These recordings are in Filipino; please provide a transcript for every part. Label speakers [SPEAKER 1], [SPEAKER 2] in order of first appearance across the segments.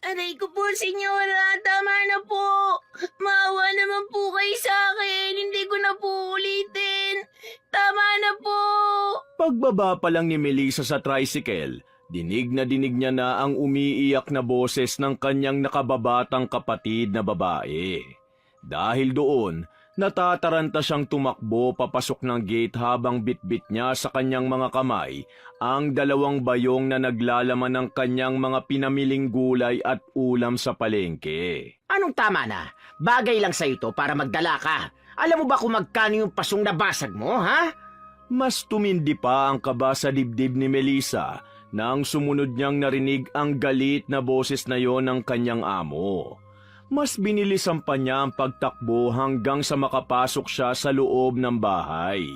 [SPEAKER 1] Aray ko po, senyora. Tama na po. Maawa naman po kayo sa akin. Hindi ko na po ulitin. Tama na po.
[SPEAKER 2] Pagbaba pa lang ni Melissa sa tricycle, dinig niya na ang umiiyak na boses ng kanyang nakababatang kapatid na babae. Dahil doon, natataranta siyang tumakbo papasok ng gate habang bitbit niya sa kanyang mga kamay ang 2 bayong na naglalaman ng kanyang mga pinamiling gulay at ulam sa palengke.
[SPEAKER 3] Anong tama na? Bagay lang sa ito para magdala ka. Alam mo ba kung magkano yung pasong nabasag mo, ha?
[SPEAKER 2] Mas tumindi pa ang kaba sa dibdib ni Melissa nang sumunod niyang narinig ang galit na boses na yon ng kanyang amo. Mas binilisan pa niya ang pagtakbo hanggang sa makapasok siya sa loob ng bahay.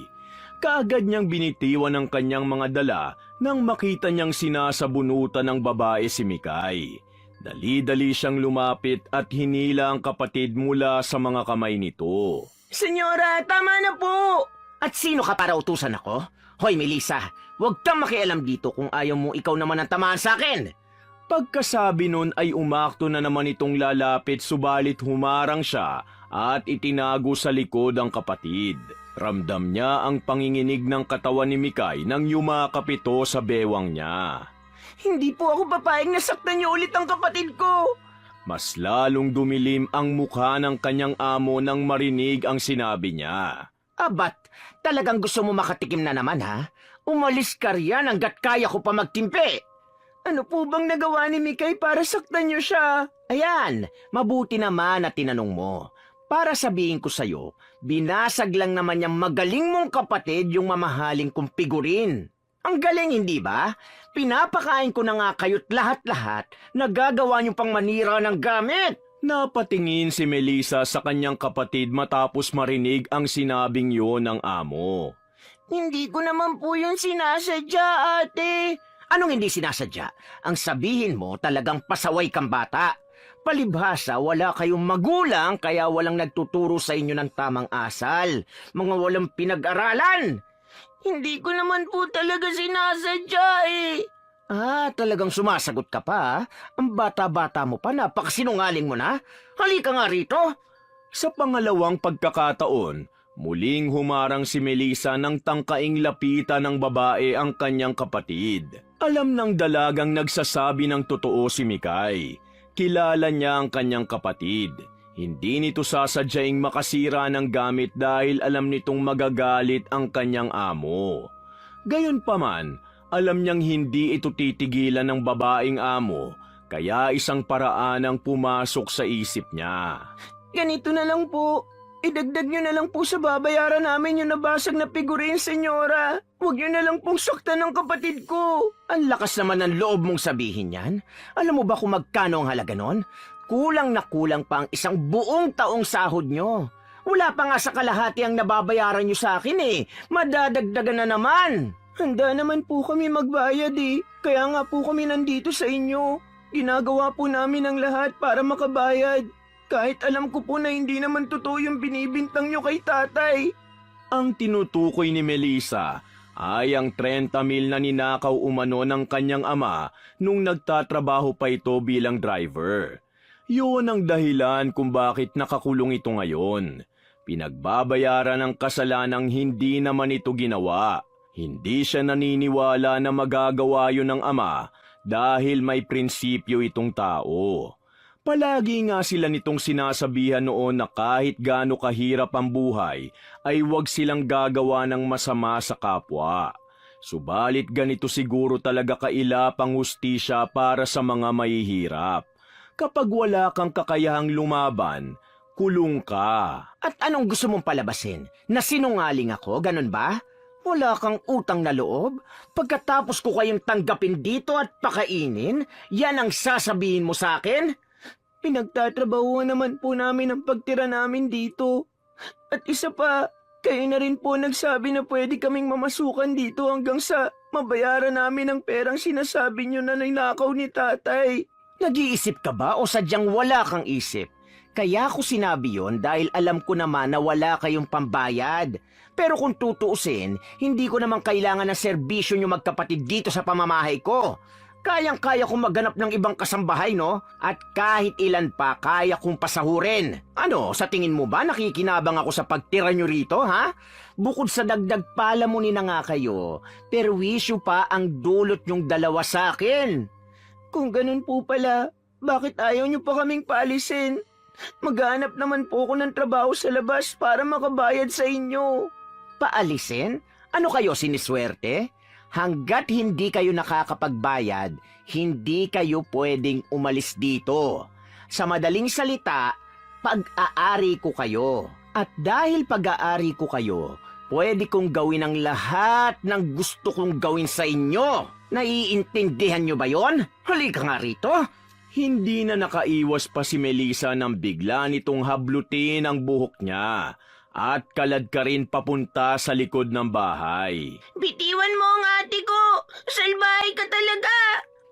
[SPEAKER 2] Kaagad niyang binitiwan ang kanyang mga dala nang makita niyang sinasabunutan ng babae si Mikay. Dali-dali siyang lumapit at hinila ang kapatid mula sa mga kamay nito.
[SPEAKER 1] Senyora, tama na po.
[SPEAKER 3] At sino ka para utusan ako? Hoy, Melissa, huwag kang makialam dito kung ayaw mo ikaw naman ang tamaan sa akin.
[SPEAKER 2] Pagkasabi nun ay umakto na naman itong lalapit subalit humarang siya at itinago sa likod ang kapatid. Ramdam niya ang panginginig ng katawan ni Mikay nang yumakap ito sa bewang niya.
[SPEAKER 1] Hindi po ako papayag na saktan niyo ulit ang kapatid ko.
[SPEAKER 2] Mas lalong dumilim ang mukha ng kanyang amo nang marinig ang sinabi niya.
[SPEAKER 3] Abat, talagang gusto mo makatikim na naman, ha? Umalis ka riyan hanggat kaya ko pa magtimpi.
[SPEAKER 1] Ano po bang nagawa ni Mikay para saktan niyo siya?
[SPEAKER 3] Ayan, mabuti naman na tinanong mo. Para sabihin ko sa'yo, binasag lang naman niyang magaling mong kapatid yung mamahaling kong figurin. Ang galing, hindi ba? Pinapakain ko na nga kayo't lahat-lahat, nagagawa niyo pang manira ng gamit.
[SPEAKER 2] Napatingin si Melissa sa kanyang kapatid matapos marinig ang sinabing yon ng amo.
[SPEAKER 1] Hindi ko naman po yun sinasadya, ate.
[SPEAKER 3] Anong hindi sinasadya? Ang sabihin mo talagang pasaway kang bata. Palibhasa, wala kayong magulang kaya walang nagtuturo sa inyo ng tamang asal. Mga walang pinag-aralan.
[SPEAKER 1] Hindi ko naman po talaga sinasadya eh.
[SPEAKER 3] Talagang sumasagot ka pa, ha? Ang bata-bata mo pa, napakasinungaling mo na. Halika nga rito.
[SPEAKER 2] Sa pangalawang pagkakataon, muling humarang si Melissa nang tangkaing lapitan ng babae ang kanyang kapatid. Alam ng dalagang nagsasabi ng totoo si Mikay. Kilala niya ang kanyang kapatid. Hindi nito sasadyaing makasira ng gamit dahil alam nitong magagalit ang kanyang amo. Gayunpaman, alam niyang hindi ito titigilan ng babaeng amo, kaya isang paraan ang pumasok sa isip niya.
[SPEAKER 1] Ganito na lang po. Idagdag niyo na lang po sa babayaran namin yung nabasag na figurin, senyora. Huwag niyo na lang pong saktan ng kapatid ko.
[SPEAKER 3] Ang lakas naman ng loob mong sabihin yan. Alam mo ba kung magkano ang halaga nun? Kulang na kulang pa ang isang buong taong sahod nyo. Wala pa nga sa kalahati ang nababayaran nyo sa akin eh. Madadagdagan na naman.
[SPEAKER 1] Handa naman po kami magbayad eh. Kaya nga po kami nandito sa inyo. Ginagawa po namin ang lahat para makabayad. Kahit alam ko po na hindi naman totoo yung binibintang nyo kay tatay.
[SPEAKER 2] Ang tinutukoy ni Melissa ay ang 30,000 na ninakaw umano ng kanyang ama nung nagtatrabaho pa ito bilang driver. Yun ang dahilan kung bakit nakakulong ito ngayon. Pinagbabayaran ng kasalanang hindi naman ito ginawa. Hindi siya naniniwala na magagawa yun ng ama dahil may prinsipyo itong tao. Palagi nga sila nitong sinasabihan noon na kahit gaano kahirap ang buhay, ay huwag silang gagawa ng masama sa kapwa. Subalit ganito siguro talaga kaila pang hustisya para sa mga mahihirap. Kapag wala kang kakayahang lumaban, kulong ka.
[SPEAKER 3] At anong gusto mong palabasin? Na sinungaling ako, ganun ba? Wala kang utang na loob? Pagkatapos ko kayong tanggapin dito at pakainin, yan ang sasabihin mo sa akin?
[SPEAKER 1] Pinagtatrabahuan naman po namin ang pagtira namin dito. At isa pa, kayo na rin po nagsabi na pwede kaming mamasukan dito hanggang sa mabayaran namin ang perang sinasabi nyo na ninakaw ni tatay.
[SPEAKER 3] Nag-iisip ka ba o sadyang wala kang isip? Kaya ko sinabi yon dahil alam ko naman na wala kayong pambayad. Pero kung tutuusin, hindi ko naman kailangan ng serbisyo nyo magkapatid dito sa pamamahay ko. Kayang-kaya kong maghanap ng ibang kasambahay, no? At kahit ilan pa, kaya kong pasahurin. Ano, sa tingin mo ba nakikinabang ako sa pagtira nyo rito, ha? Bukod sa dagdag palamunin na nga kayo, perwisyo pa ang dulot nyong dalawa sa akin.
[SPEAKER 1] Kung ganun po pala, bakit ayaw niyo pa kaming paalisin? Maghanap naman po ako ng trabaho sa labas para makabayad sa inyo.
[SPEAKER 3] Paalisin? Ano kayo, siniswerte? Hanggat hindi kayo nakakapagbayad, hindi kayo pwedeng umalis dito. Sa madaling salita, pag-aari ko kayo. At dahil pag-aari ko kayo, pwede kong gawin ang lahat ng gusto kong gawin sa inyo. Naiintindihan nyo ba yon? Halika nga rito.
[SPEAKER 2] Hindi na nakaiwas pa si Melissa nang bigla nitong hablutin ang buhok niya at kalad ka rin papunta sa likod ng bahay.
[SPEAKER 1] Bitiwan mo ang ate ko! Salbahay ka talaga!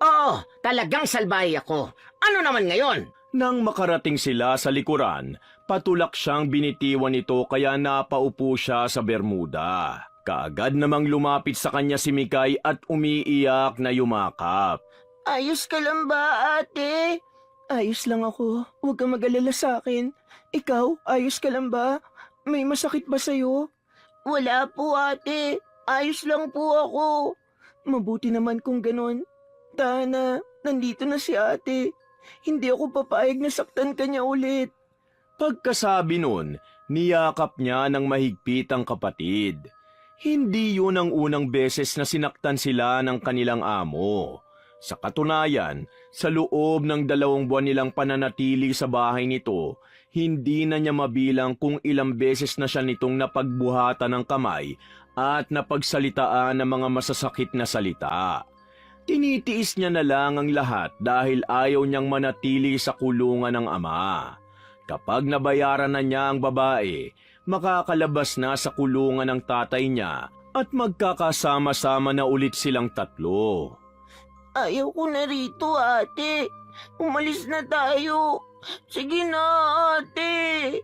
[SPEAKER 3] Oo, talagang salbahe ako. Ano naman ngayon?
[SPEAKER 2] Nang makarating sila sa likuran, patulak siyang binitiwan nito kaya napaupo siya sa bermuda. Kaagad namang lumapit sa kanya si Mikay at umiiyak na yumakap.
[SPEAKER 1] Ayos ka lang ba, ate? Ayos lang ako. Huwag kang mag-alala sa akin. Ikaw, ayos ka lang ba? May masakit ba sa'yo? Wala po, ate. Ayos lang po ako. Mabuti naman kung ganon. Tana, nandito na si ate. Hindi ako papayag na saktan ka niya ulit.
[SPEAKER 2] Pagkasabi nun, niyakap niya ng mahigpit ang kapatid. Hindi yun ang unang beses na sinaktan sila ng kanilang amo. Sa katunayan, sa loob ng 2 buwan nilang pananatili sa bahay nito, hindi na niya mabilang kung ilang beses na siya nitong napagbuhatan ng kamay at napagsalitaan ng mga masasakit na salita. Tinitiis niya na lang ang lahat dahil ayaw niyang manatili sa kulungan ng ama. Kapag nabayaran na niya ang babae, makakalabas na sa kulungan ng tatay niya at magkakasama-sama na ulit silang 3.
[SPEAKER 1] Ayaw ko na rito, ate. Umalis na tayo. Sige na, ate.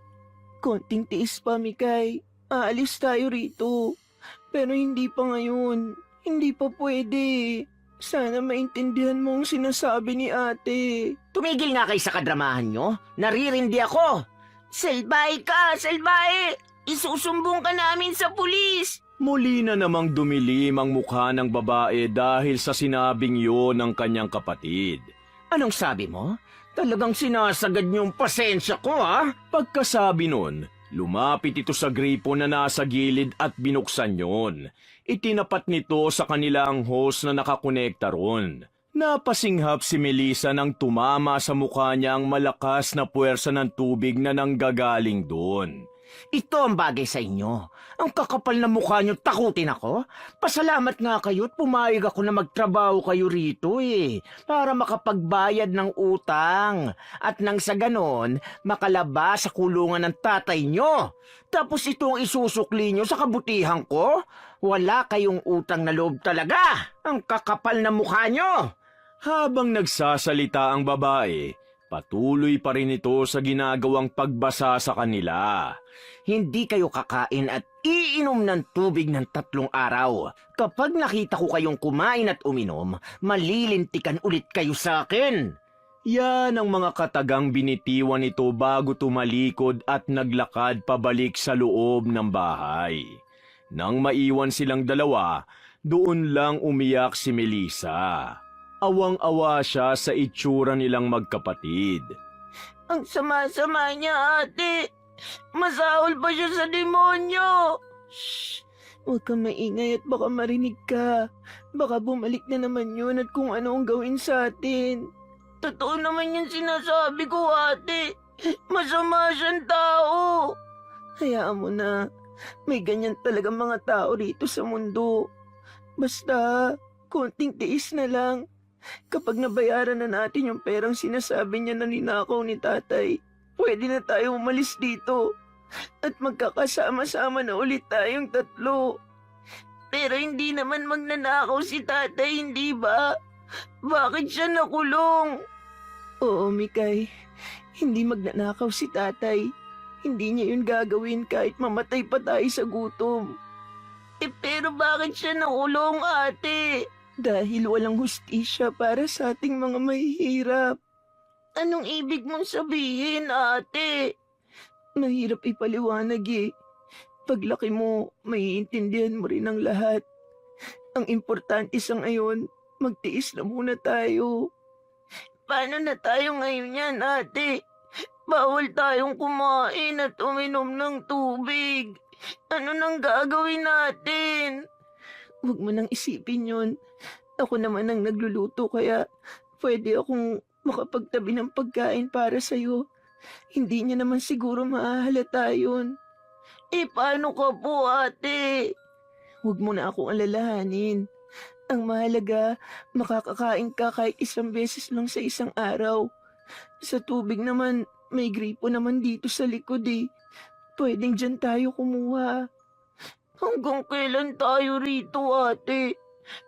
[SPEAKER 1] Konting tiis pa, Mikay. Aalis tayo rito. Pero hindi pa ngayon. Hindi pa pwede. Sana maintindihan mo ang sinasabi ni ate.
[SPEAKER 3] Tumigil nga kayo sa kadramahan nyo. Naririndi ako.
[SPEAKER 1] Salbay ka, salbay! Isusumbong ka namin sa pulis!
[SPEAKER 2] Muli na namang dumilim ang mukha ng babae dahil sa sinabing yun ng kanyang kapatid.
[SPEAKER 3] Anong sabi mo? Talagang sinasagad niyong pasensya ko, ha?
[SPEAKER 2] Pagkasabi nun, lumapit ito sa gripo na nasa gilid at binuksan yon. Itinapat nito sa kanilang hose na nakakonekta ron. Napasinghap si Melissa nang tumama sa mukha niya ang malakas na puwersa ng tubig na nanggagaling doon.
[SPEAKER 3] Ito ang bagay sa inyo. Ang kakapal na mukha niyo, takutin ako. Pasalamat nga kayo at pumayag ako na magtrabaho kayo rito para makapagbayad ng utang. At nang sa ganon, makalabas sa kulungan ng tatay niyo. Tapos itong isusukli niyo sa kabutihan ko? Wala kayong utang na loob talaga. Ang kakapal na mukha niyo.
[SPEAKER 2] Habang nagsasalita ang babae, patuloy pa rin ito sa ginagawang pagbasa sa kanila.
[SPEAKER 3] Hindi kayo kakain at iinom ng tubig ng 3 araw. Kapag nakita ko kayong kumain at uminom, malilintikan ulit kayo sa akin.
[SPEAKER 2] Yan ang mga katagang binitiwan nito bago tumalikod at naglakad pabalik sa loob ng bahay. Nang maiwan silang dalawa, doon lang umiyak si Melissa. Awang-awa siya sa itsura nilang magkapatid.
[SPEAKER 1] Ang sama-sama niya, ate. Masahol pa siya sa demonyo. Shh! Huwag kang maingay at baka marinig ka. Baka bumalik na naman yun at kung ano ang gawin sa atin. Totoo naman yung sinasabi ko, ate. Masama siyang tao. Hayaan mo na. May ganyan talagang mga tao rito sa mundo. Basta, konting tiis na lang. Kapag nabayaran na natin yung perang sinasabi niya na ninakaw ni tatay, pwede na tayo umalis dito. At magkakasama-sama na ulit tayong 3. Pero hindi naman magnanakaw si tatay, hindi ba? Bakit siya nakulong? Oo, Mikay. Hindi magnanakaw si tatay. Hindi niya yun gagawin kahit mamatay pa tayo sa gutom. Pero bakit siya nakulong, ate? Dahil walang hustisya para sa ating mga mahihirap. Anong ibig mong sabihin, ate? Mahirap ipaliwanag eh. Paglaki mo, maiintindihan mo rin ang lahat. Ang importante sa ngayon, magtiis na muna tayo. Paano na tayo ngayon yan, ate? Bawal tayong kumain at uminom ng tubig. Ano nang gagawin natin? Huwag mo nang isipin yun. Ako naman ang nagluluto kaya pwede akong makapagtabi ng pagkain para sa'yo. Hindi niya naman siguro maahalata yun. Paano ka po, ate? Huwag mo na akong alalahanin. Ang mahalaga, makakakain ka kahit isang beses lang sa isang araw. Sa tubig naman, may gripo naman dito sa likod eh. Pwedeng dyan tayo kumuha. Hanggang kailan tayo rito, ate?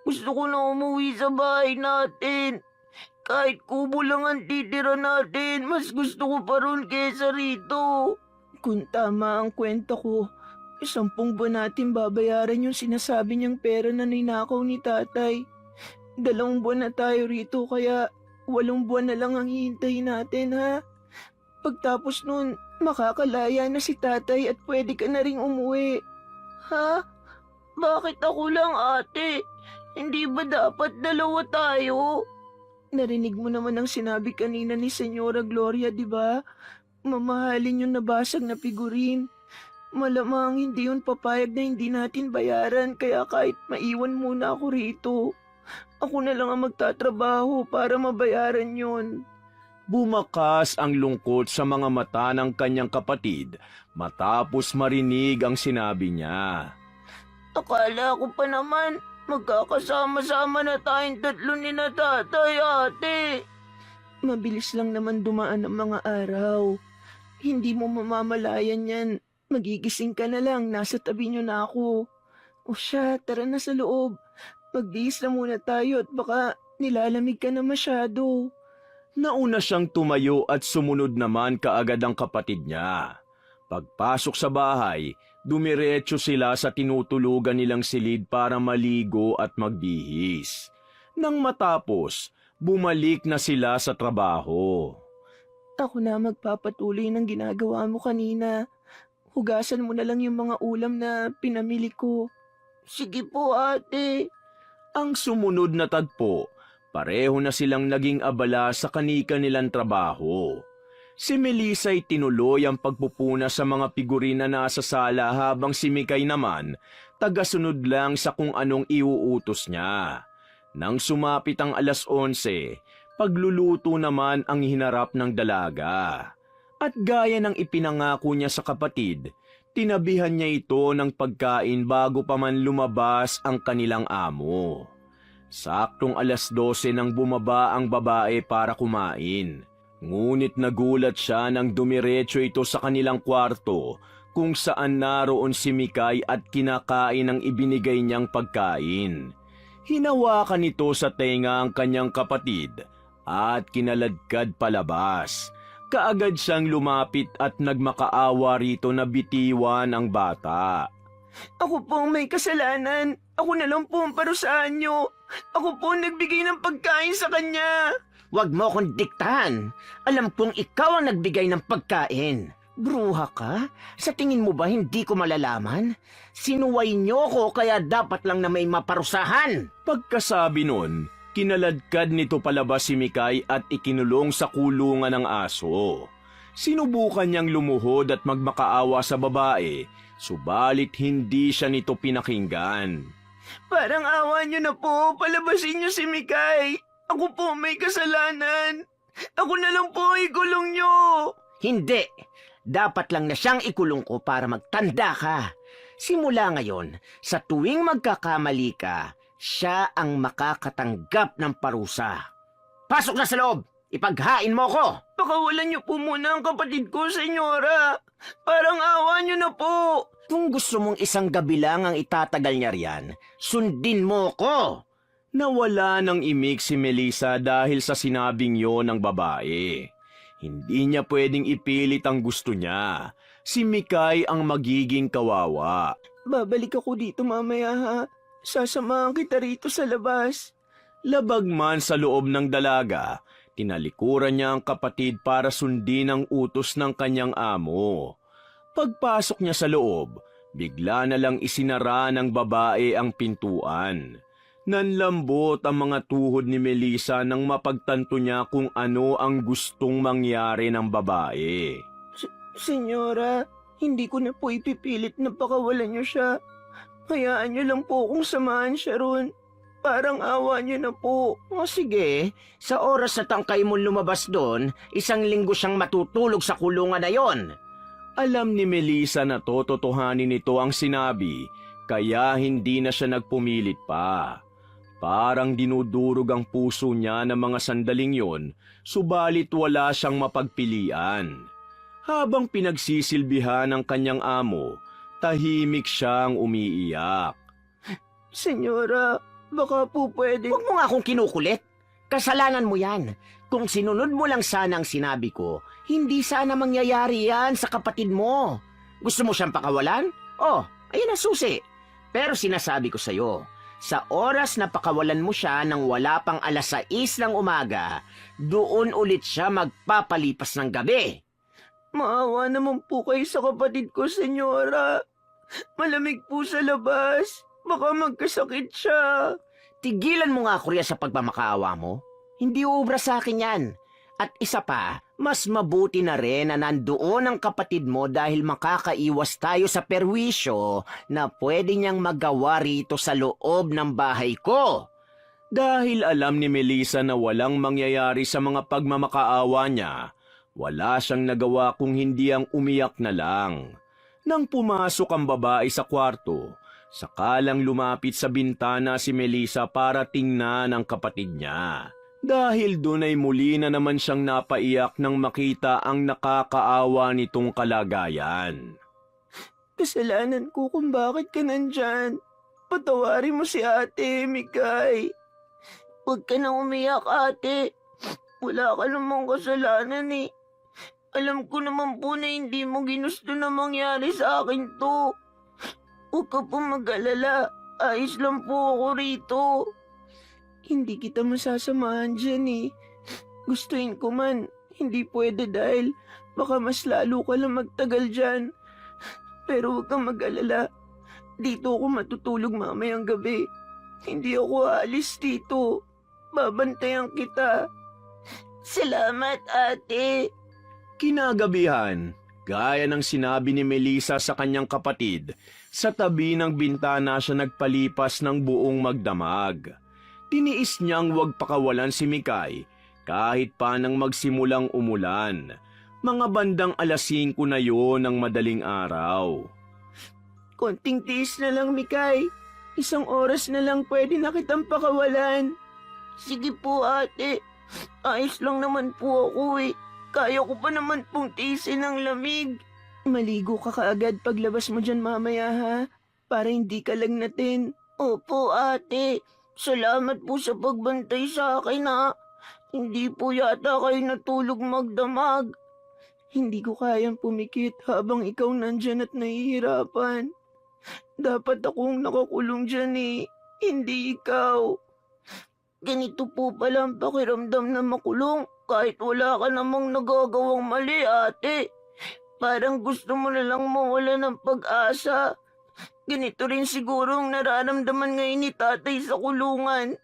[SPEAKER 1] Gusto ko na umuwi sa bahay natin. Kahit kubo lang ang titira natin, mas gusto ko pa ron kesa rito. Kung tama ang kwenta ko, 10 buwan natin babayaran yung sinasabi niyang pera na ninakaw ni tatay. 2 buwan na tayo rito kaya 8 buwan na lang ang hihintayin natin ha. Pagtapos nun, makakalaya na si tatay at pwede ka na ring umuwi. Ha? Bakit ako lang, ate? Hindi ba dapat 2 tayo? Narinig mo naman ang sinabi kanina ni Senyora Gloria, di ba? Mamahalin yung nabasag na figurin. Malamang hindi yun papayag na hindi natin bayaran kaya kahit maiwan muna ako rito. Ako na lang ang magtatrabaho para mabayaran yun.
[SPEAKER 2] Bumakas ang lungkot sa mga mata ng kanyang kapatid matapos marinig ang sinabi niya.
[SPEAKER 1] Akala ko pa naman magkakasama-sama na tayong 3 ni na tatay, ate. Mabilis lang naman dumaan ang mga araw. Hindi mo mamamalayan yan. Magigising ka na lang, nasa tabi niyo na ako. O siya, tara na sa loob. Magbihis na muna tayo at baka nilalamig ka na masyado.
[SPEAKER 2] Nauna siyang tumayo at sumunod naman kaagad ang kapatid niya. Pagpasok sa bahay, dumiretso sila sa tinutulugan nilang silid para maligo at magbihis. Nang matapos, bumalik na sila sa trabaho.
[SPEAKER 1] Ako na magpapatuloy ng ginagawa mo kanina. Hugasan mo na lang yung mga ulam na pinamili ko. Sige po, ate.
[SPEAKER 2] Ang sumunod na tagpo, pareho na silang naging abala sa kanika nilang trabaho. Si Melisa'y tinuloy ang pagpupuna sa mga figurin na nasa sala habang si Mikay naman, tagasunod lang sa kung anong iuutos niya. Nang sumapit ang 11:00, pagluluto naman ang hinarap ng dalaga. At gaya ng ipinangako niya sa kapatid, tinabihan niya ito ng pagkain bago pa man lumabas ang kanilang amo. Saktong 12:00 nang bumaba ang babae para kumain. Ngunit nagulat siya nang dumiretso ito sa kanilang kwarto kung saan naroon si Mikay at kinakain ang ibinigay niyang pagkain. Hinawakan nito sa tenga ang kanyang kapatid at kinaladkad palabas. Kaagad siyang lumapit at nagmakaawa rito na bitiwan ang bata.
[SPEAKER 1] Ako po ang may kasalanan. Ako na lang po ang parusahan niyo. Ako po ang nagbigay ng pagkain sa kanya.
[SPEAKER 3] Huwag mo akong diktahan. Alam kong ikaw ang nagbigay ng pagkain. Bruha ka? Sa tingin mo ba hindi ko malalaman? Sinuway niyo ko kaya dapat lang na may maparusahan.
[SPEAKER 2] Pagkasabi nun, kinaladkad nito palabas si Mikay at ikinulong sa kulungan ng aso. Sinubukan niyang lumuhod at magmakaawa sa babae, subalit hindi siya nito pinakinggan.
[SPEAKER 1] Parang awa niyo na po. Palabasin niyo si Mikay. Ako po may kasalanan. Ako na lang po ang ikulong niyo.
[SPEAKER 3] Hindi. Dapat lang na siyang ikulong ko para magtanda ka. Simula ngayon, sa tuwing magkakamali ka, siya ang makakatanggap ng parusa. Pasok na sa loob! Ipaghain mo ko!
[SPEAKER 1] Pakawalan niyo po muna ang kapatid ko, senyora. Parang awa niyo na po.
[SPEAKER 3] Kung gusto mong isang gabi lang ang itatagal niya riyan, sundin mo ko!
[SPEAKER 2] Nawala ng imik si Melissa dahil sa sinabing yon ng babae. Hindi niya pwedeng ipilit ang gusto niya. Si Mikay ang magiging kawawa.
[SPEAKER 1] Babalik ako dito mamaya ha. Sasamahan kita rito sa labas.
[SPEAKER 2] Labag man sa loob ng dalaga, tinalikuran niya ang kapatid para sundin ang utos ng kanyang amo. Pagpasok niya sa loob, bigla na lang isinara ng babae ang pintuan. Nanlambot ang mga tuhod ni Melissa nang mapagtanto niya kung ano ang gustong mangyari ng babae.
[SPEAKER 1] Senyora, hindi ko na po ipipilit na pakawalan niyo siya. Hayaan niyo lang po kung samahan siya ron. Parang awa niyo na po.
[SPEAKER 3] O sige, sa oras na tangkay mo lumabas doon, 1 linggo siyang matutulog sa kulungan na yon.
[SPEAKER 2] Alam ni Melissa na tototohanin nito ang sinabi, kaya hindi na siya nagpumilit pa. Parang dinudurog ang puso niya ng mga sandaling yon, subalit wala siyang mapagpilian. Habang pinagsisilbihan ng kanyang amo, tahimik siyang umiiyak.
[SPEAKER 1] Senyora, baka po pwede...
[SPEAKER 3] Huwag mo nga akong kinukulit. Kasalanan mo yan. Kung sinunod mo lang sana ang sinabi ko, hindi sana mangyayari yan sa kapatid mo. Gusto mo siyang pakawalan? Oh, ayun ang susi. Pero sinasabi ko sa'yo, sa oras na pakawalan mo siya nang wala pang 6:00 ng umaga, doon ulit siya magpapalipas ng gabi.
[SPEAKER 1] Maawa naman po kayo sa kapatid ko, senyora. Malamig po sa labas. Baka magkasakit siya.
[SPEAKER 3] Tigilan mo nga, Kuya, sa pagmamakaawa mo. Hindi ubra sa akin yan. At isa pa, mas mabuti na rin na nandoon ang kapatid mo dahil makakaiwas tayo sa perwisyo na pwede niyang magawa rito sa loob ng bahay ko.
[SPEAKER 2] Dahil alam ni Melissa na walang mangyayari sa mga pagmamakaawa niya, wala siyang nagawa kung hindi ang umiyak na lang. Nang pumasok ang babae sa kwarto, sakalang lumapit sa bintana si Melissa para tingnan ang kapatid niya. Dahil doon ay muli na naman siyang napaiyak nang makita ang nakakaawa nitong kalagayan.
[SPEAKER 1] Kasalanan ko kung bakit ka nandyan. Patawarin mo si ate, Mikay. Huwag ka na umiyak, ate. Wala ka namang kasalanan eh. Alam ko naman po na hindi mo ginusto na mangyari sa akin to. Huwag ka pong mag-alala. Ayos lang po ako rito. Hindi kita masasamahan dyan eh. Gustuin ko man, hindi pwede dahil baka mas lalo ka lang magtagal dyan. Pero huwag kang mag-alala. Dito ako matutulog mamayang gabi. Hindi ako aalis dito. Babantayan kita. Salamat, ate.
[SPEAKER 2] Kinagabihan, gaya ng sinabi ni Melissa sa kanyang kapatid, sa tabi ng bintana siya nagpalipas ng buong magdamag. Tiniis niyang huwag pakawalan si Mikay kahit pa nang magsimulang umulan. Mga bandang 5:00 na yon ng madaling araw.
[SPEAKER 1] Konting tiis na lang, Mikay. 1 oras na lang pwede na kitang pakawalan. Sige po, ate. Ayos lang naman po ako eh. Kaya ko pa naman pong tiisin ang lamig. Maligo ka kaagad paglabas mo dyan mamaya ha. Para hindi ka lagnatin. Opo, ate. Salamat po sa pagbantay sa akin ha. Hindi po yata kayo natulog magdamag. Hindi ko kayang pumikit habang ikaw nandyan at nahihirapan. Dapat akong nakakulong dyan eh. Hindi ikaw. Ganito po pala ang pakiramdam na makulong kahit wala ka namang nagagawang mali, ate. Parang gusto mo na lang mawala ng pag-asa. Ganito rin siguro ang nararamdaman ngayon ni tatay sa kulungan.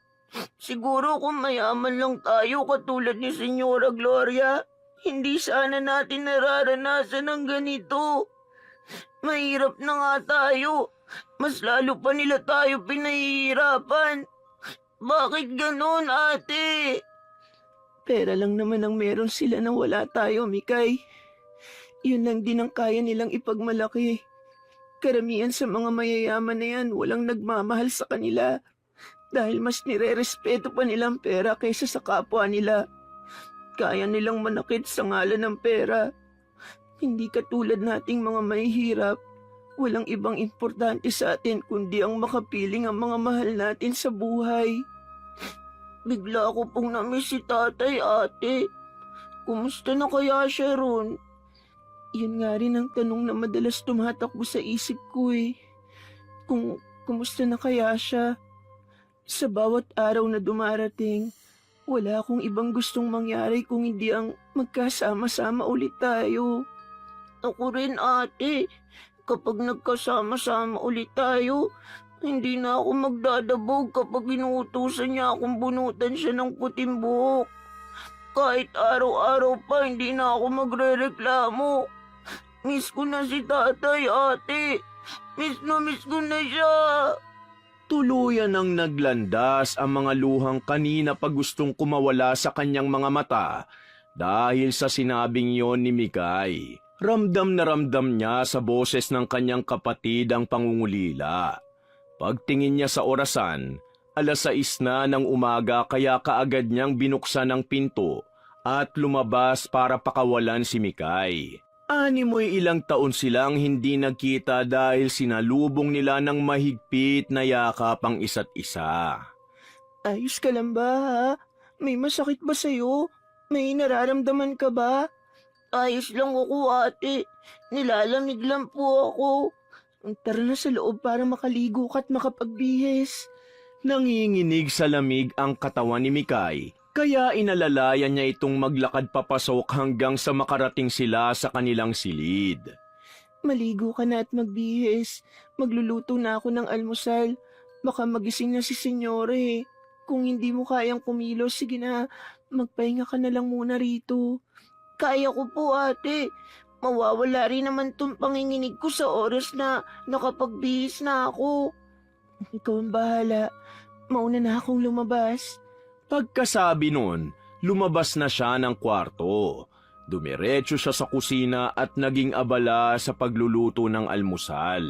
[SPEAKER 1] Siguro kung mayaman lang tayo katulad ni Senyora Gloria, hindi sana natin nararanasan ang ganito. Mahirap na nga tayo. Mas lalo pa nila tayo pinahihirapan. Bakit ganun, ate? Pera lang naman ang meron sila na wala tayo, Mikay. Yun lang din ang kaya nilang ipagmalaki. Karamihan sa mga mayayaman na yan walang nagmamahal sa kanila dahil mas nire-respeto pa nilang pera kaysa sa kapwa nila. Kaya nilang manakit sa ngalan ng pera. Hindi katulad nating mga mahihirap. Walang ibang importante sa atin kundi ang makapiling ang mga mahal natin sa buhay. Bigla ako pong namiss si tatay, ate. Kumusta na kaya siya ron? Yun nga rin ang tanong na madalas tumatakbo sa isip ko eh. Kumusta na kaya siya? Sa bawat araw na dumarating, wala akong ibang gustong mangyari kung hindi ang magkasama-sama ulit tayo. Ako rin, ate. Kapag nagkasama-sama ulit tayo, hindi na ako magdadabog kapag inuutusan niya akong bunutan siya ng puting buhok. Kahit araw-araw pa, hindi na ako magrereklamo. Miss ko na si tatay, ate. Miss ko na siya.
[SPEAKER 2] Tuluyan ng naglandas ang mga luhang kanina pa gustong kumawala sa kanyang mga mata dahil sa sinabing yon ni Mikay. Ramdam na ramdam niya sa boses ng kanyang kapatid ang pangungulila. Pagtingin niya sa orasan, 6:00 na ng umaga kaya kaagad niyang binuksan ang pinto at lumabas para pakawalan si Mikay. 6 taon silang hindi nagkita dahil sinalubong nila ng mahigpit na yakap ang isa't isa.
[SPEAKER 1] Ayos ka lang ba, ha? May masakit ba sa'yo? May nararamdaman ka ba? Ayos lang ako, ate. Nilalamig lang po ako. Tara na sa loob para makaligo ka at makapagbihis.
[SPEAKER 2] Nanginginig sa lamig ang katawan ni Mikay, kaya inalalayan niya itong maglakad papasok hanggang sa makarating sila sa kanilang silid.
[SPEAKER 1] Maligo ka na at magbihis. Magluluto na ako ng almusal. Baka magising na si Senyore. Kung hindi mo kayang kumilos, sige na. Magpahinga ka na lang muna rito. Kaya ko po, ate. Mawawala rin naman tong panginginig ko sa oras na nakapagbihis na ako. Ikaw ang bahala. Mauna na akong lumabas.
[SPEAKER 2] Pagkasabi nun, lumabas na siya ng kwarto. Dumiretso siya sa kusina at naging abala sa pagluluto ng almusal.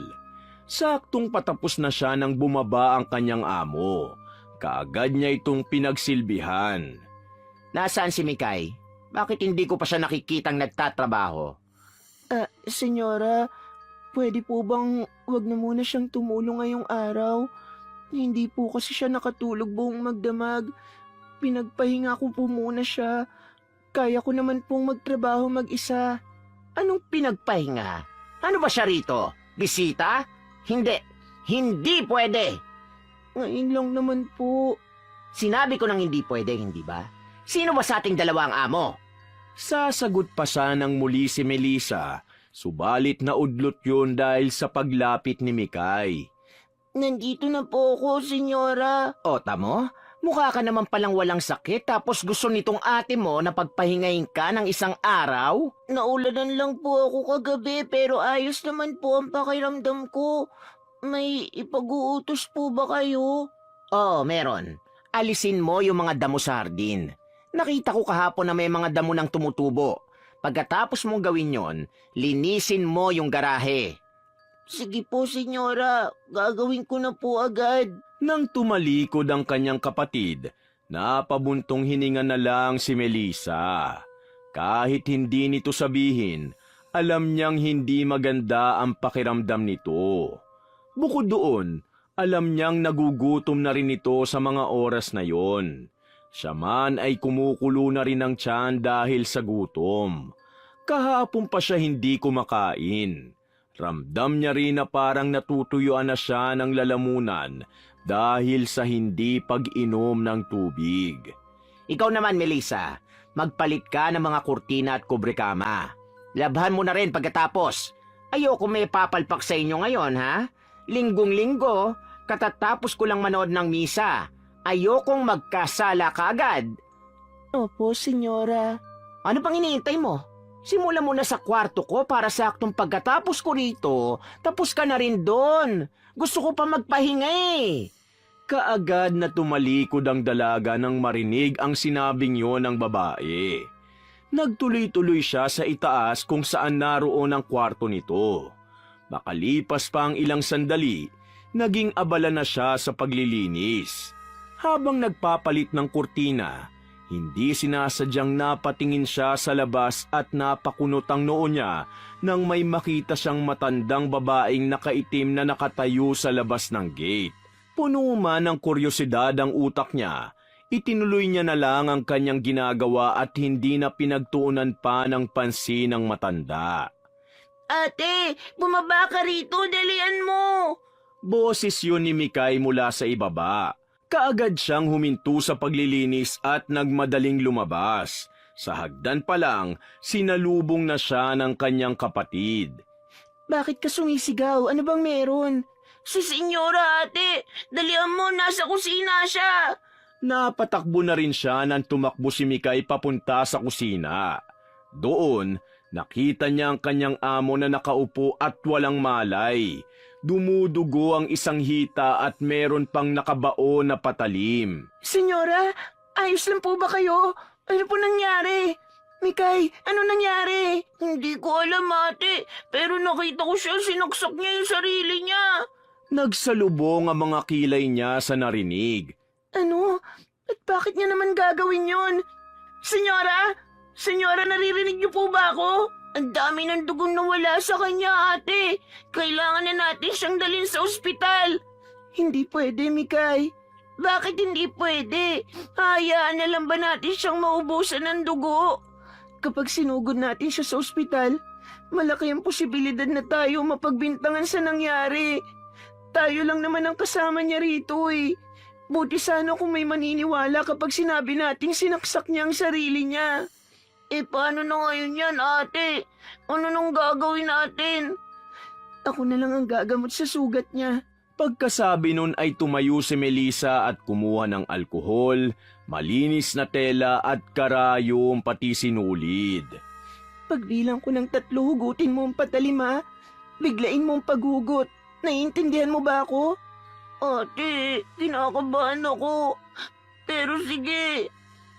[SPEAKER 2] Saktong patapos na siya nang bumaba ang kanyang amo. Kaagad niya itong pinagsilbihan.
[SPEAKER 3] Nasaan si Mikay? Bakit hindi ko pa siya nakikitang nagtatrabaho?
[SPEAKER 1] Senyora, pwede po bang wag na muna siyang tumulong ngayong araw? Hindi po kasi siya nakatulog buong magdamag. Pinagpahinga ko po muna siya. Kaya ko naman pong magtrabaho mag-isa.
[SPEAKER 3] Anong pinagpahinga? Ano ba siya rito? Bisita? Hindi. Hindi pwede.
[SPEAKER 1] Ngayon lang naman po.
[SPEAKER 3] Sinabi ko nang hindi pwede, hindi ba? Sino ba sa ating dalawa ang amo?
[SPEAKER 2] Sasagot pa siya ng muli si Melissa, subalit naudlot yun dahil sa paglapit ni Mikay.
[SPEAKER 1] Nandito na po ako, senyora.
[SPEAKER 3] O tamo, mukha ka naman palang walang sakit tapos gusto nitong ate mo na pagpahingayin ka ng isang araw?
[SPEAKER 1] Naulanan lang po ako kagabi pero ayos naman po ang pakiramdam ko. May ipag-uutos po ba kayo?
[SPEAKER 3] Oo, meron. Alisin mo yung mga damo sa hardin. Nakita ko kahapon na may mga damo nang tumutubo. Pagkatapos mong gawin yon, linisin mo yung garahe.
[SPEAKER 1] Sige po, senyora. Gagawin ko na po agad.
[SPEAKER 2] Nang tumalikod ang kanyang kapatid, napabuntong hininga na lang si Melissa. Kahit hindi nito sabihin, alam niyang hindi maganda ang pakiramdam nito. Bukod doon, alam niyang nagugutom na rin ito sa mga oras na yon. Siya man ay kumukulo na rin ng tiyan dahil sa gutom. Kahapon pa siya hindi kumakain. Ramdam niya rin na parang natutuyuan na siya ng lalamunan dahil sa hindi pag-inom ng tubig.
[SPEAKER 3] Ikaw naman, Melissa, magpalit ka ng mga kurtina at kubrekama. Labhan mo na rin pagkatapos. Ayoko may papalpak sa inyo ngayon, ha? Linggong-linggo, katatapos ko lang manood ng misa. Ayokong magkasala kaagad.
[SPEAKER 1] Opo, senyora.
[SPEAKER 3] Ano pang iniintay mo? Simula mo na sa kwarto ko para saktong pagkatapos ko rito, tapos ka na rin doon. Gusto ko pa magpahinga eh.
[SPEAKER 2] Kaagad na tumalikod ang dalaga nang marinig ang sinabing yon ng babae. Nagtuloy-tuloy siya sa itaas kung saan naroon ang kwarto nito. Makalipas pa ang ilang sandali, naging abala na siya sa paglilinis. Habang nagpapalit ng kurtina, hindi sinasadyang napatingin siya sa labas at napakunot ang noo niya nang may makita siyang matandang babaeng nakaitim na nakatayo sa labas ng gate. Puno man ng kuryosidad ang utak niya, itinuloy niya na lang ang kanyang ginagawa at hindi na pinagtuunan pa ng pansin ng matanda.
[SPEAKER 1] Ate, bumaba ka rito, dalian mo!
[SPEAKER 2] Boses yun ni Mikay mula sa ibaba. Kaagad siyang huminto sa paglilinis at nagmadaling lumabas. Sa hagdan pa lang, sinalubong na siya ng kanyang kapatid.
[SPEAKER 1] Bakit ka sumisigaw? Ano bang meron? Si Senyora ate! Dalihan mo, nasa kusina siya!
[SPEAKER 2] Napatakbo na rin siya nang tumakbo si Mikay papunta sa kusina. Doon, nakita niya ang kanyang amo na nakaupo at walang malay. Dumudugo ang isang hita at meron pang nakabao na patalim.
[SPEAKER 1] Senyora, ayos lang po ba kayo? Ano po nangyari? Mikay, ano nangyari? Hindi ko alam ate, pero nakita ko siya sinaksak niya yung sarili niya.
[SPEAKER 2] Nagsalubong ang mga kilay niya sa narinig.
[SPEAKER 1] Ano? At bakit niya naman gagawin yon? Senyora? Senyora, naririnig niyo po ba ako? Ang dami ng dugong nawala sa kanya, ate. Kailangan na natin siyang dalhin sa ospital. Hindi pwede, Mikay. Bakit hindi pwede? Hayaan na lang ba natin siyang maubusan ng dugo? Kapag sinugod natin siya sa ospital, malaki ang posibilidad na tayo mapagbintangan sa nangyari. Tayo lang naman ang kasama niya rito eh. Buti sana kung may maniniwala kapag sinabi nating sinaksak niya ang sarili niya. Eh paano na ngayon yan, ate? Ano nang gagawin natin? Ako na lang ang gagamot sa sugat niya.
[SPEAKER 2] Pagkasabi nun ay tumayo si Melissa at kumuha ng alkohol, malinis na tela at karayom pati sinulid.
[SPEAKER 1] Pagbilang ko ng 3, hugutin mo ang patalim ha. Biglain mo ang paghugot. Naiintindihan mo ba ako? Ate, kinakabahan ako. Pero sige.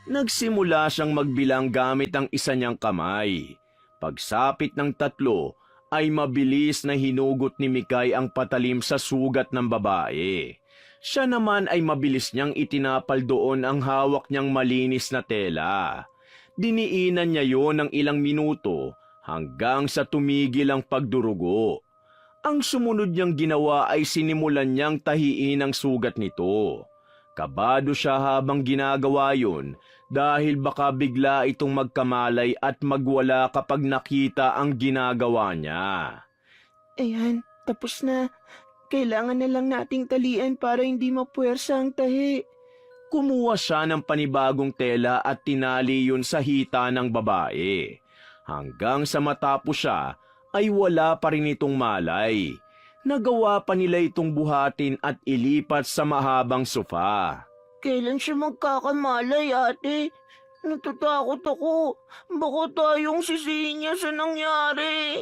[SPEAKER 2] Nagsimula siyang magbilang gamit ang isa niyang kamay. Pagsapit ng 3, ay mabilis na hinugot ni Mikay ang patalim sa sugat ng babae. Siya naman ay mabilis niyang itinapal doon ang hawak niyang malinis na tela. Diniinan niya yon ng ilang minuto hanggang sa tumigil ang pagdurugo. Ang sumunod niyang ginawa ay sinimulan niyang tahiin ang sugat nito. Kabado siya habang ginagawa yon dahil baka bigla itong magkamalay at magwala kapag nakita ang ginagawa niya.
[SPEAKER 1] Ayan, tapos na. Kailangan na lang nating talian para hindi mapuwersa ang tahi.
[SPEAKER 2] Kumuha siya ng panibagong tela at tinali yun sa hita ng babae. Hanggang sa matapos siya, ay wala pa rin itong malay. Nagawa pa nila itong buhatin at ilipat sa mahabang sofa.
[SPEAKER 1] Kailan siya magkakamalay, ate? Natatakot ako. Baka tayong sisihin niya sa nangyari.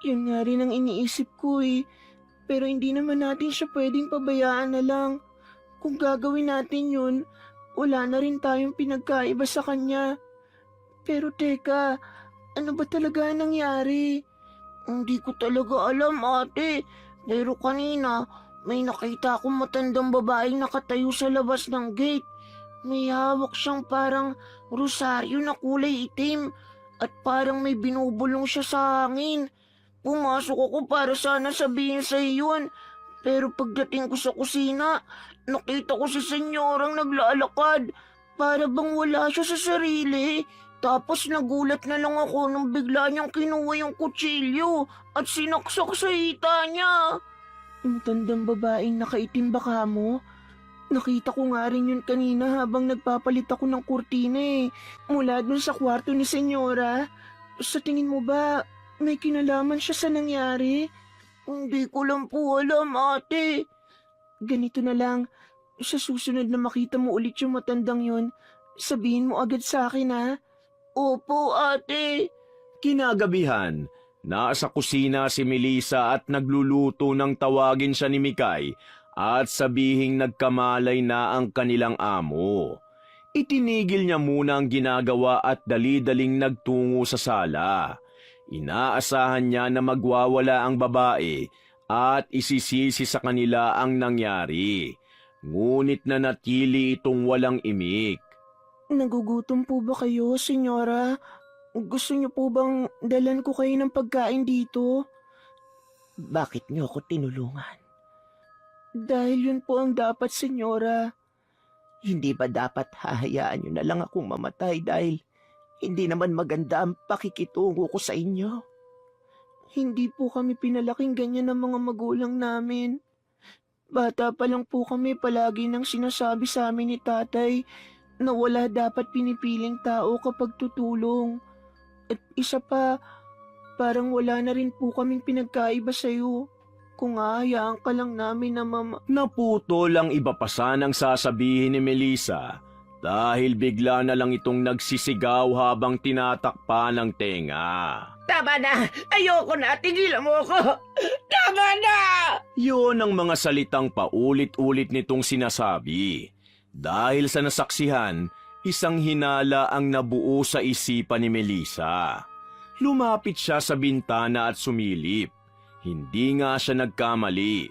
[SPEAKER 1] Yun nga rin ang iniisip ko eh. Pero hindi naman natin siya pwedeng pabayaan na lang. Kung gagawin natin yun, wala na rin tayong pinagkaiba sa kanya. Pero teka, ano ba talaga nangyari? Hindi ko talaga alam, ate. Pero kanina, may nakita akong matandang babaeng nakatayo sa labas ng gate. May hawak siyang parang rosaryo na kulay itim at parang may binubulong siya sa hangin. Pumasok ako para sana sabihin sa iyon. Pero pagdating ko sa kusina, nakita ko si senyorang naglalakad. Para bang wala siya sa sarili. Tapos nagulat na lang ako nung bigla niyang kinuha yung kutsilyo at sinaksak sa hita niya. Ang tandang babaeng nakaitim baka mo? Nakita ko nga rin yun kanina habang nagpapalit ako ng kurtina eh. Mula dun sa kwarto ni senyora. Sa tingin mo ba, may kinalaman siya sa nangyari? Hindi ko lang po alam, ate. Ganito na lang, sa susunod na makita mo ulit yung matandang yun, sabihin mo agad sa akin ha. Opo, ate.
[SPEAKER 2] Kinagabihan, nasa kusina si Melissa at nagluluto ng tawagin siya ni Mikay at sabihing nagkamalay na ang kanilang amo. Itinigil niya muna ang ginagawa at dali-daling nagtungo sa sala. Inaasahan niya na magwawala ang babae at isisisi sa kanila ang nangyari. Ngunit nanatili itong walang imik.
[SPEAKER 1] Nagugutom po ba kayo, senyora? Gusto niyo po bang dalan ko kayo ng pagkain dito? Bakit niyo ako tinulungan? Dahil yun po ang dapat, senyora. Hindi ba dapat hahayaan niyo na lang akong mamatay dahil hindi naman maganda ang pakikitungo ko sa inyo? Hindi po kami pinalaking ganyan ng mga magulang namin. Bata pa lang po kami, palagi nang sinasabi sa amin ni tatay na wala dapat pinipiling tao kapag tutulong. At isa pa, parang wala na rin po kaming pinagkaiba sa'yo. Kung ahayaan ka lang namin na
[SPEAKER 2] Naputo lang iba pa sanang sasabihin ni Melissa dahil bigla na lang itong nagsisigaw habang tinatakpan ng tenga.
[SPEAKER 3] Tama na! Ayoko na! Tigilan mo ako! Tama na!
[SPEAKER 2] Yun ang mga salitang paulit-ulit nitong sinasabi. Dahil sa nasaksihan, isang hinala ang nabuo sa isipan ni Melissa. Lumapit siya sa bintana at sumilip. Hindi nga siya nagkamali.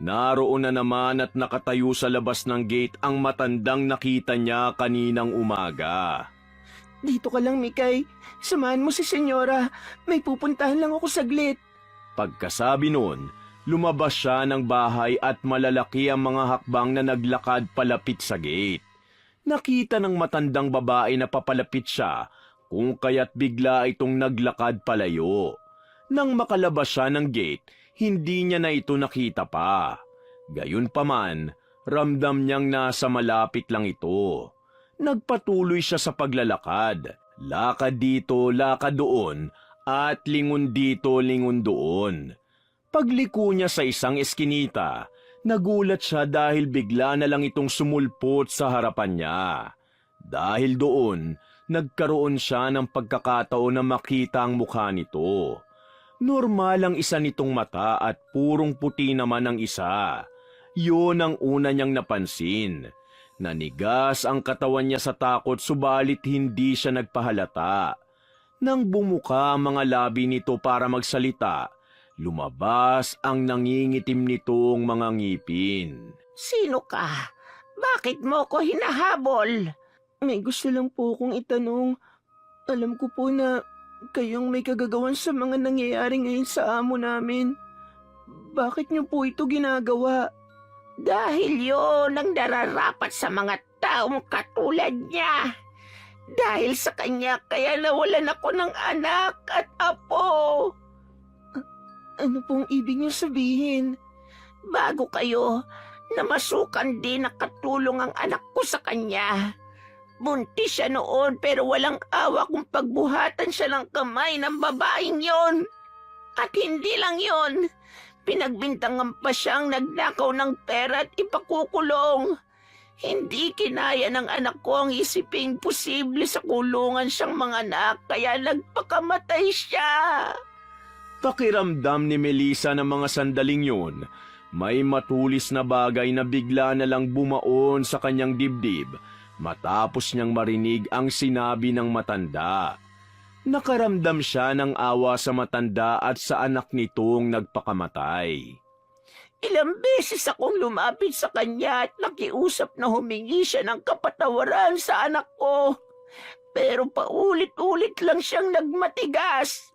[SPEAKER 2] Naroon na naman at nakatayo sa labas ng gate ang matandang nakita niya kaninang umaga.
[SPEAKER 1] Dito ka lang, Mikay. Samahan mo si Senyora. May pupuntahan lang ako saglit.
[SPEAKER 2] Pagkasabi nun, lumabas siya ng bahay at malalaki ang mga hakbang na naglakad palapit sa gate. Nakita ng matandang babae na papalapit siya, kung kaya't bigla itong naglakad palayo. Nang makalabas siya ng gate, hindi niya na ito nakita pa. Gayunpaman, ramdam niyang nasa malapit lang ito. Nagpatuloy siya sa paglalakad. Lakad dito, lakad doon, at lingon dito, lingon doon. Pagliko niya sa isang eskinita, nagulat siya dahil bigla na lang itong sumulpot sa harapan niya. Dahil doon, nagkaroon siya ng pagkakataon na makita ang mukha nito. Normal ang isa nitong mata at purong puti naman ang isa. Yun ang una niyang napansin. Nanigas ang katawan niya sa takot subalit hindi siya nagpahalata. Nang bumuka ang mga labi nito para magsalita, lumabas ang nangingitim nitong mga ngipin.
[SPEAKER 3] Sino ka? Bakit mo ko hinahabol?
[SPEAKER 1] May gusto lang po akong itanong. Alam ko po na kayong may kagagawan sa mga nangyayari ngayon sa amo namin. Bakit niyo po ito ginagawa?
[SPEAKER 3] Dahil yun ang nararapat sa mga taong katulad niya. Dahil sa kanya kaya nawalan ako ng anak at apo.
[SPEAKER 1] Ano pong ibig niyo sabihin?
[SPEAKER 3] Bago kayo, namasukan din na katulong ang anak ko sa kanya. Buntis siya noon pero walang awa kung pagbuhatan siya ng kamay ng babaeng yon. At hindi lang yon, pinagbintangan pa siyang nagnakaw ng pera at ipakukulong. Hindi kinaya ng anak ko ang isiping posible sa kulungan siyang manganak kaya nagpakamatay siya.
[SPEAKER 2] Pakiramdam ni Melissa ng mga sandaling yun, may matulis na bagay na bigla na lang bumaon sa kanyang dibdib matapos niyang marinig ang sinabi ng matanda. Nakaramdam siya ng awa sa matanda at sa anak nitong nagpakamatay.
[SPEAKER 3] Ilang beses akong lumapit sa kanya at nakiusap na humingi siya ng kapatawaran sa anak ko. Pero paulit-ulit lang siyang nagmatigas.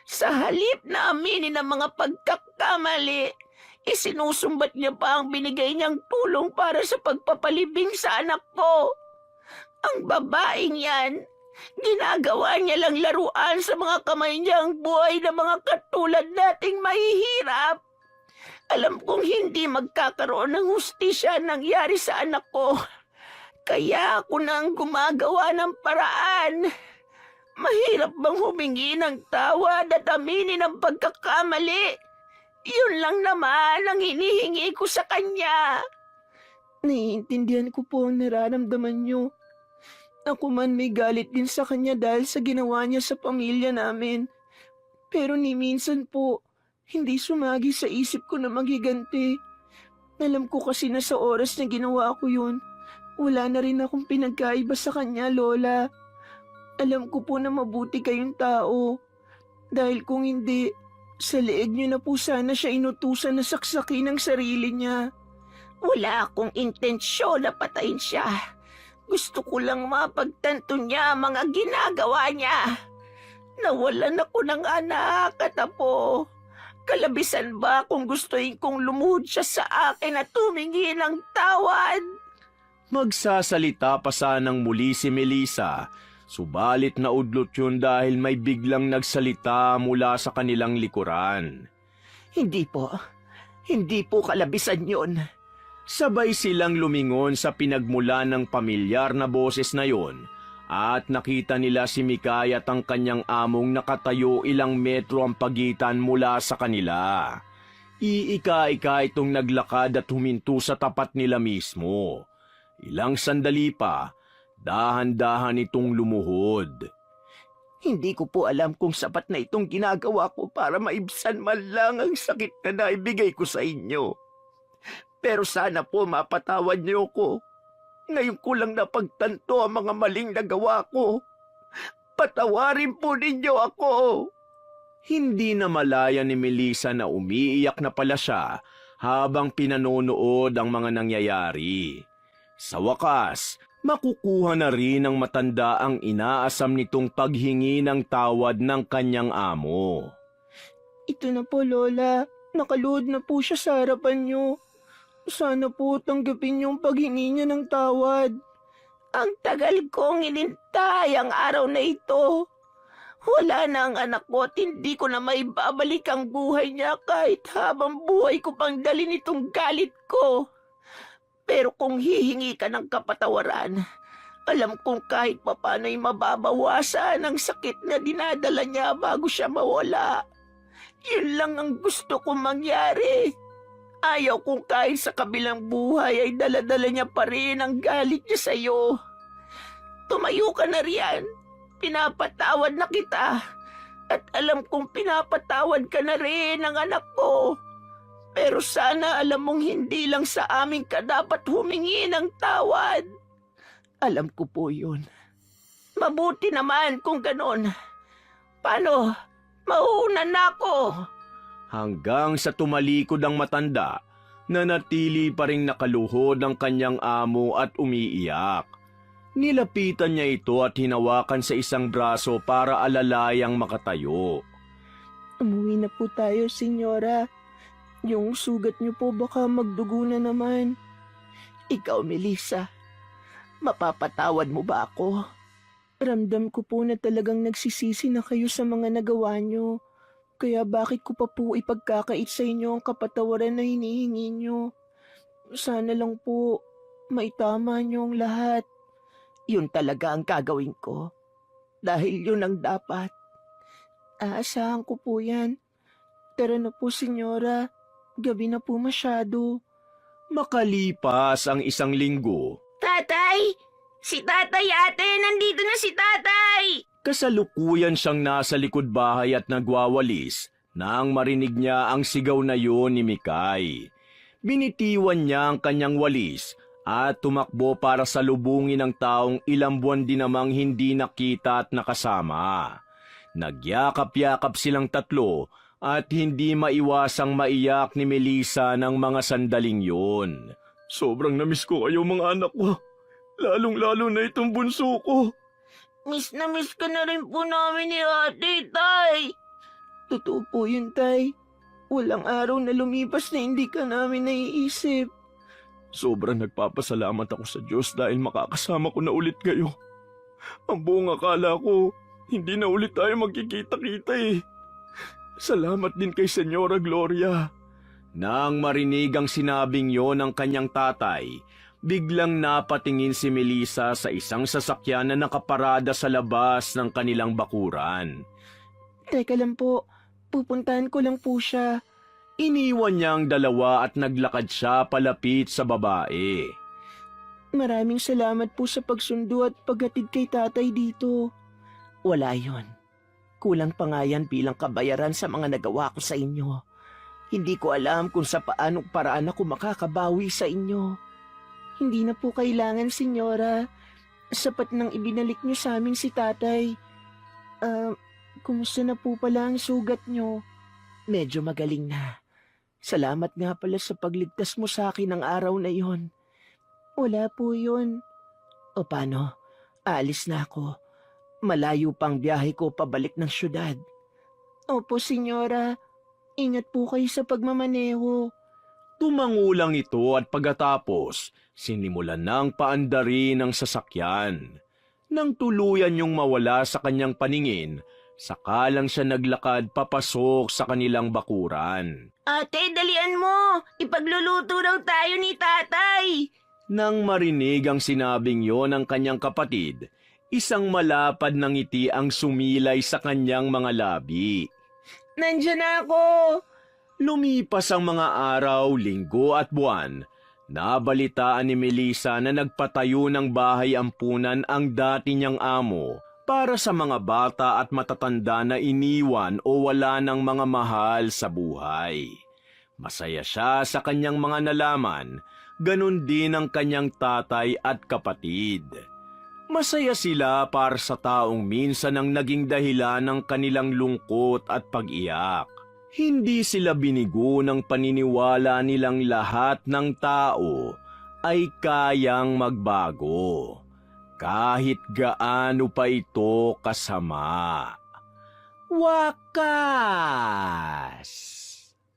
[SPEAKER 3] Sa halip na aminin ang mga pagkakamali, isinusumbat niya pa ang binigay niyang tulong para sa pagpapalibing sa anak ko. Ang babaeng yan, ginagawa niya lang laruan sa mga kamay niyang buhay na mga katulad nating mahihirap. Alam kong hindi magkakaroon ng hustisya nangyari sa anak ko. Kaya ako nang gumagawa ng paraan. Mahirap bang humingi ng tawad at aminin ang pagkakamali? Yun lang naman ang hinihingi ko sa kanya.
[SPEAKER 1] Naiintindihan ko po ang nararamdaman niyo. Ako man may galit din sa kanya dahil sa ginawa niya sa pamilya namin. Pero ni minsan po, hindi sumagi sa isip ko na maghiganti. Alam ko kasi na sa oras na ginawa ko yun, wala na rin akong pinagkaiba sa kanya, Lola. Alam ko po na mabuti kayong tao. Dahil kung hindi, sa leeg niyo na po sana siya inutusan na saksakin ang sarili niya.
[SPEAKER 3] Wala akong intensyon na patayin siya. Gusto ko lang mapagtanto niya ang mga ginagawa niya. Nawalan ako ng anak at apo. Kalabisan ba kung gustuin kong lumuhod siya sa akin at humingi ng tawad?
[SPEAKER 2] Magsasalita pa sanang muli si Melissa, subalit naudlot yun dahil may biglang nagsalita mula sa kanilang likuran.
[SPEAKER 3] Hindi po kalabisan yun.
[SPEAKER 2] Sabay silang lumingon sa pinagmulan ng pamilyar na boses na yon at nakita nila si Mikay at ang kanyang among nakatayo ilang metro ang pagitan mula sa kanila. Iika-ika itong naglakad at huminto sa tapat nila mismo. Ilang sandali pa, dahan-dahan itong lumuhod.
[SPEAKER 1] Hindi ko po alam kung sapat na itong ginagawa ko para maibsan man lang ang sakit na naibigay ko sa inyo. Pero sana po mapatawad niyo ko. Ngayon ko lang napagtanto ang mga maling nagawa ko. Patawarin po ninyo ako.
[SPEAKER 2] Hindi na malaya ni Melissa na umiiyak na pala siya habang pinanonood ang mga nangyayari. Sa wakas, makukuha na rin ng matanda ang inaasam nitong paghingi ng tawad ng kanyang amo.
[SPEAKER 1] Ito na po, Lola. Nakaluhod na po siya sa harapan niyo. Sana po tanggapin yung paghingi niya ng tawad. Ang tagal kong inintay ang araw na ito. Wala na ang anak ko at hindi ko na maibabalik ang buhay niya kahit habang buhay ko pang dalhin itong galit ko. Pero kung hihingi ka ng kapatawaran, alam kong kahit papana'y mababawasan ang sakit na dinadala niya bago siya mawala. Yun lang ang gusto kong mangyari. Ayaw kong kahit sa kabilang buhay ay daladala niya pa rin ang galit niya sa iyo. Tumayo ka na riyan. Pinapatawad na kita. At alam kong pinapatawad ka na rin ng anak ko. Pero sana alam mong hindi lang sa amin ka dapat humingi ng tawad. Alam ko po yun. Mabuti naman kung ganon. Paano? Mauuna na ako.
[SPEAKER 2] Hanggang sa tumalikod ang matanda, nanatili pa ring nakaluhod ang kanyang amo at umiiyak. Nilapitan niya ito at hinawakan sa isang braso para alalayang makatayo.
[SPEAKER 1] Umuwi na po tayo, senyora. Yung sugat niyo po baka magdugo na naman. Ikaw, Melissa, mapapatawad mo ba ako? Ramdam ko po na talagang nagsisisi na kayo sa mga nagawa niyo. Kaya bakit ko pa po ipagkakait sa inyo ang kapatawaran na hinihingi niyo? Sana lang po maitama niyo ang lahat. Yun talaga ang gagawin ko. Dahil yun ang dapat. Aasahan ko po yan. Tara na po, senyora. Gabi na po masyado.
[SPEAKER 2] Makalipas ang isang linggo,
[SPEAKER 4] Tatay! Si tatay, ate! Nandito na si tatay!
[SPEAKER 2] kasalukuyan siyang nasa likod bahay at nagwawalis nang marinig niya ang sigaw na yun ni Mikay. Binitiwan niya ang kanyang walis at tumakbo para salubungin ang taong ilang buwan din namang hindi nakita at nakasama. Nagyakap-yakap silang tatlo at hindi maiwasang maiyak ni Melissa ng mga sandaling yun. Sobrang namiss ko kayo mga anak ko. Lalong-lalo na itong bunso ko.
[SPEAKER 4] Miss na miss ka na rin po namin ni ate, tay!
[SPEAKER 1] Totoo po yun, Tay. Walang araw na lumipas na hindi ka namin naiisip.
[SPEAKER 2] Sobrang nagpapasalamat ako sa Diyos dahil makakasama ko na ulit kayo. Ang buong akala ko, hindi na ulit tayo magkikita-kita eh. Salamat din kay Senyora Gloria. Nang marinig ang sinabing yon ng kanyang tatay, biglang napatingin si Melissa sa isang sasakyan na nakaparada sa labas ng kanilang bakuran.
[SPEAKER 1] Teka lang po, pupuntahan ko lang po siya.
[SPEAKER 2] Iniwan niya ang dalawa at naglakad siya palapit sa babae.
[SPEAKER 1] Maraming salamat po sa pagsundo at paghatid kay tatay dito. Wala yon. Kulang pa nga yan bilang kabayaran sa mga nagawa ko sa inyo. Hindi ko alam kung sa paanong paraan ako makakabawi sa inyo. Hindi na po kailangan, senyora. Sapat nang ibinalik niyo sa amin si tatay. Kumusta na po pala ang sugat niyo? Medyo magaling na. Salamat nga pala sa pagligtas mo sa akin ng araw na yon. Wala po yun. O paano? Aalis na ako. Malayo pang biyahe ko pabalik ng syudad. Opo, senyora. Ingat po kayo sa pagmamaneho.
[SPEAKER 2] Tumangulang ito at pagkatapos, sinimulan ng paandari ng sasakyan. Nang tuluyan niyong mawala sa kanyang paningin, Saka lang siya naglakad papasok sa kanilang bakuran.
[SPEAKER 4] Ate, dalian mo. Ipagluluto daw tayo ni tatay.
[SPEAKER 2] Nang marinig ang sinabing yon ng kanyang kapatid, isang malapad na ngiti ang sumilay sa kanyang mga labi.
[SPEAKER 1] Nandyan na ako!
[SPEAKER 2] Lumipas ang mga araw, linggo at buwan. Nabalitaan ni Melissa na nagpatayo ng bahay ampunan ang dati niyang amo para sa mga bata at matatanda na iniwan o wala ng mga mahal sa buhay. Masaya siya sa kanyang mga nalaman, ganun din ang kanyang tatay at kapatid. Masaya sila para sa taong minsan ang naging dahilan ng kanilang lungkot at pag-iyak. Hindi sila binigo ng paniniwala nilang lahat ng tao ay kayang magbago, kahit gaano pa ito kasama. Wakas!